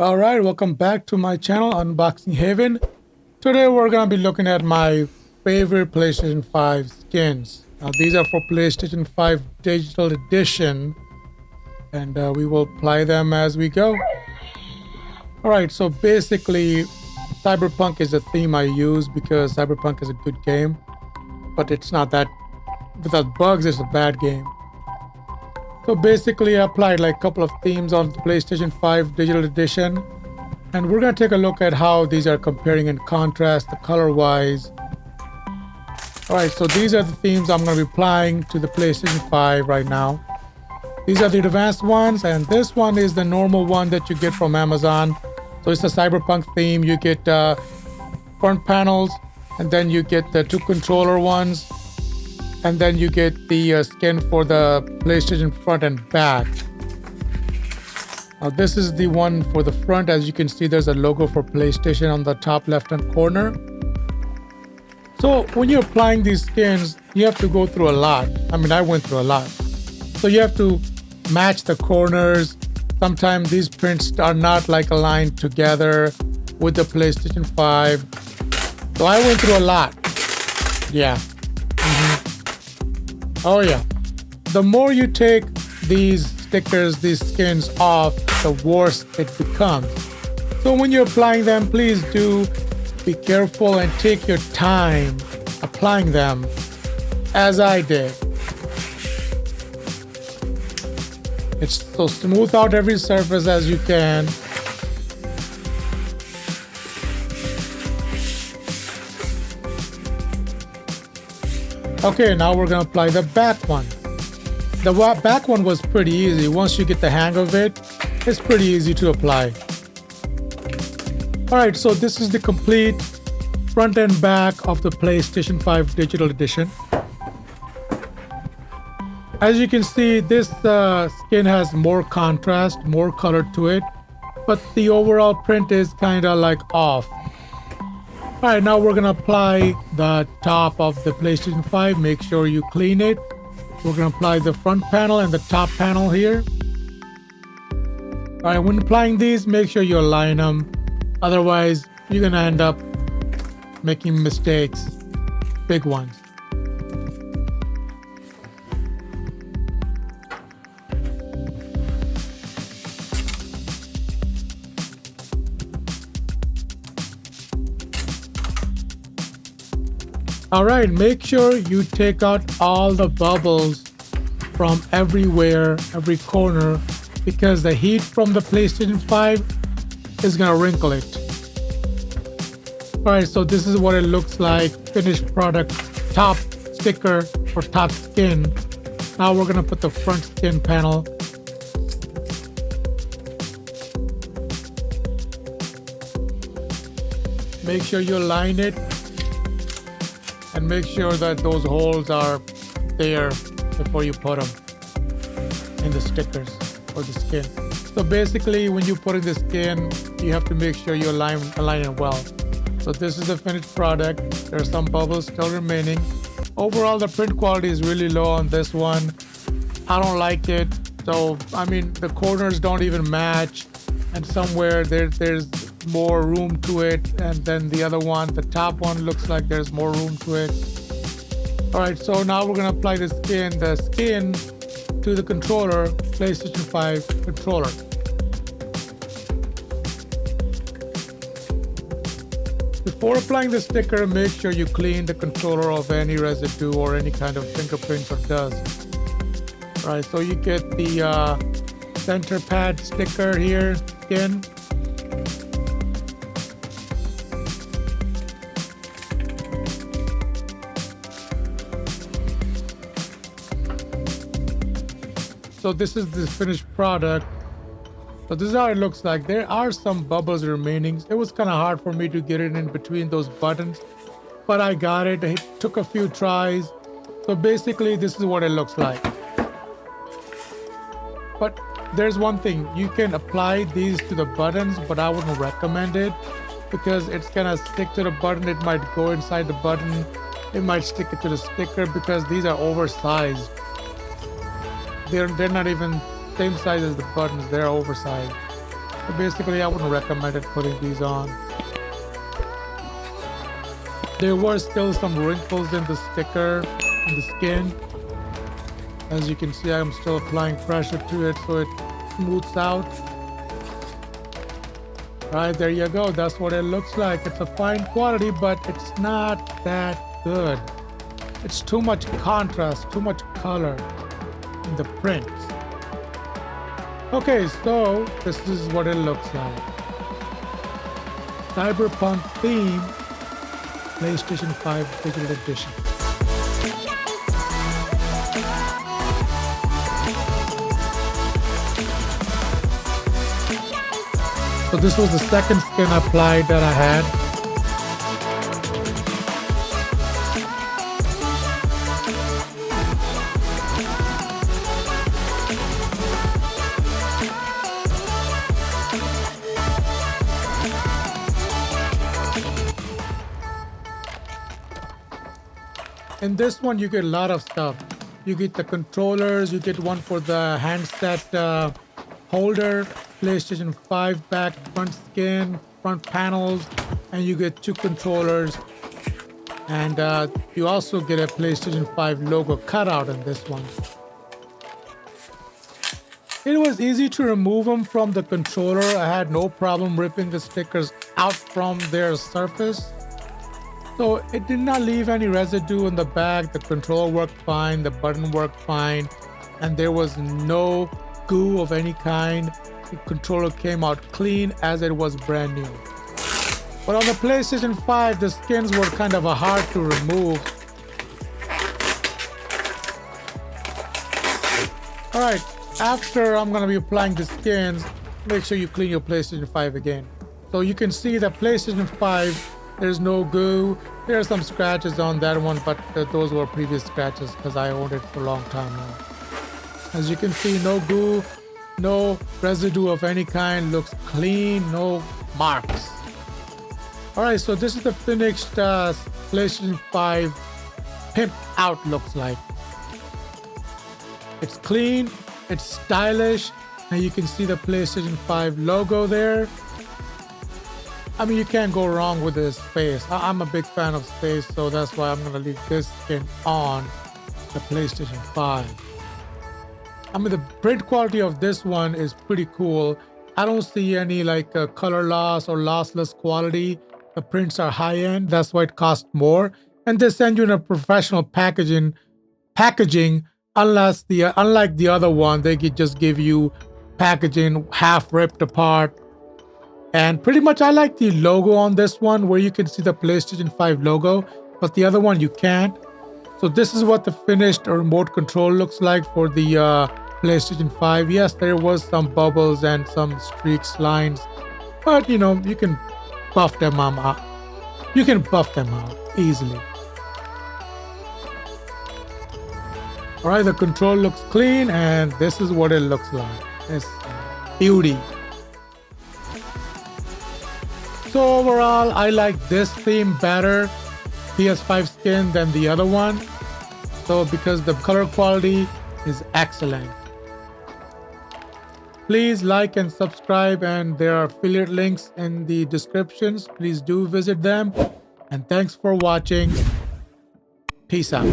All right, welcome back to my channel, Unboxing Haven. Today we're going to be looking at my favorite PlayStation 5 skins. Now, these are for PlayStation 5 Digital Edition, and we will apply them as we go. All right, so basically, Cyberpunk is a theme I use because Cyberpunk is a good game, but it's not that, without bugs, it's a bad game. So basically, I applied like a couple of themes on the PlayStation 5 Digital Edition. And we're going to take a look at how these are comparing in contrast, the color-wise. All right, so these are the themes I'm going to be applying to the PlayStation 5 right now. These are the advanced ones, and this one is the normal one that you get from Amazon. So it's a Cyberpunk theme. You get front panels, and then you get the 2 controller ones. And then you get the skin for the PlayStation front and back. Now this is the one for the front. As you can see, there's a logo for PlayStation on the top left-hand corner. So when you're applying these skins, you have to go through a lot. I mean, I went through a lot. So you have to match the corners. Sometimes these prints are not like aligned together with the PlayStation 5. So I went through a lot. Yeah. Oh yeah, the more you take these stickers, these skins off, the worse it becomes. So when you're applying them, please do be careful and take your time applying them, as I did. It's so smooth out every surface as you can. Okay, now we're going to apply the back one. The back one was pretty easy. Once you get the hang of it, it's pretty easy to apply. Alright, so this is the complete front and back of the PlayStation 5 Digital Edition. As you can see, this skin has more contrast, more color to it, but the overall print is kind of like off. Alright, now we're going to apply the top of the PlayStation 5. Make sure you clean it. We're going to apply the front panel and the top panel here. Alright, when applying these, make sure you align them. Otherwise, you're going to end up making mistakes, big ones. Alright, make sure you take out all the bubbles from everywhere, every corner, because the heat from the PlayStation 5 is going to wrinkle it. Alright, so this is what it looks like, finished product, top sticker or top skin. Now we're going to put the front skin panel. Make sure you align it. And make sure that those holes are there before you put them in the stickers or the skin. So basically, when you put in the skin, you have to make sure you align it well. So this is the finished product. There are some bubbles still remaining. Overall, the print quality is really low on this one. I don't like it. So, I mean, the corners don't even match. And somewhere there's more room to it, and then the other one, the top one, looks like there's more room to it. All right, so now we're going to apply the skin to the controller, PlayStation 5 controller. Before applying the sticker, make sure you clean the controller of any residue or any kind of fingerprints or dust. All right, so you get the center pad sticker here, skin. So this is the finished product. So this is how it looks like. There are some bubbles remaining. It was kind of hard for me to get it in between those buttons, but I got it. It took a few tries. So basically, this is what it looks like. But there's one thing. You can apply these to the buttons, but I wouldn't recommend it because it's gonna stick to the button. It might go inside the button. It might stick it to the sticker because these are oversized. They're not even same size as the buttons. They're oversized. So basically, I wouldn't recommend it putting these on. There were still some wrinkles in the sticker, in the skin. As you can see, I'm still applying pressure to it so it smooths out. Right, there you go. That's what it looks like. It's a fine quality, but it's not that good. It's too much contrast, too much color in the print. Okay, so this is what it looks like. Cyberpunk theme, PlayStation 5 Digital Edition. So this was the second skin applied that I had. In this one, you get a lot of stuff. You get the controllers, you get one for the handset holder, PlayStation 5 back, front skin, front panels, and you get 2 controllers. And you also get a PlayStation 5 logo cutout in this one. It was easy to remove them from the controller. I had no problem ripping the stickers out from their surface. So it did not leave any residue in the back. The controller worked fine, the button worked fine, and there was no goo of any kind. The controller came out clean as it was brand new. But on the PlayStation 5, the skins were kind of hard to remove. Alright, after I'm going to be applying the skins, make sure you clean your PlayStation 5 again. So you can see that PlayStation 5, there's no goo. There are some scratches on that one, but those were previous scratches because I owned it for a long time now. As you can see, no goo, no residue of any kind, looks clean, no marks. Alright, so this is the finished PlayStation 5 pimped out looks like. It's clean, it's stylish, and you can see the PlayStation 5 logo there. I mean, you can't go wrong with this space. I'm a big fan of space, so that's why I'm going to leave this skin on the PlayStation 5. I mean, the print quality of this one is pretty cool. I don't see any like color loss or lossless quality. The prints are high-end. That's why it costs more. And they send you in a professional packaging, unlike the other one, they could just give you packaging half ripped apart. And pretty much I like the logo on this one where you can see the PlayStation 5 logo, but the other one you can't. So this is what the finished remote control looks like for the PlayStation 5. Yes, there was some bubbles and some streaks, lines, but you know, you can buff them out. You can buff them out easily. All right, the control looks clean, and this is what it looks like. It's beauty. So overall, I like this theme better, PS5 skin, than the other one. So because the color quality is excellent. Please like and subscribe, and there are affiliate links in the descriptions. Please do visit them. And thanks for watching. Peace out.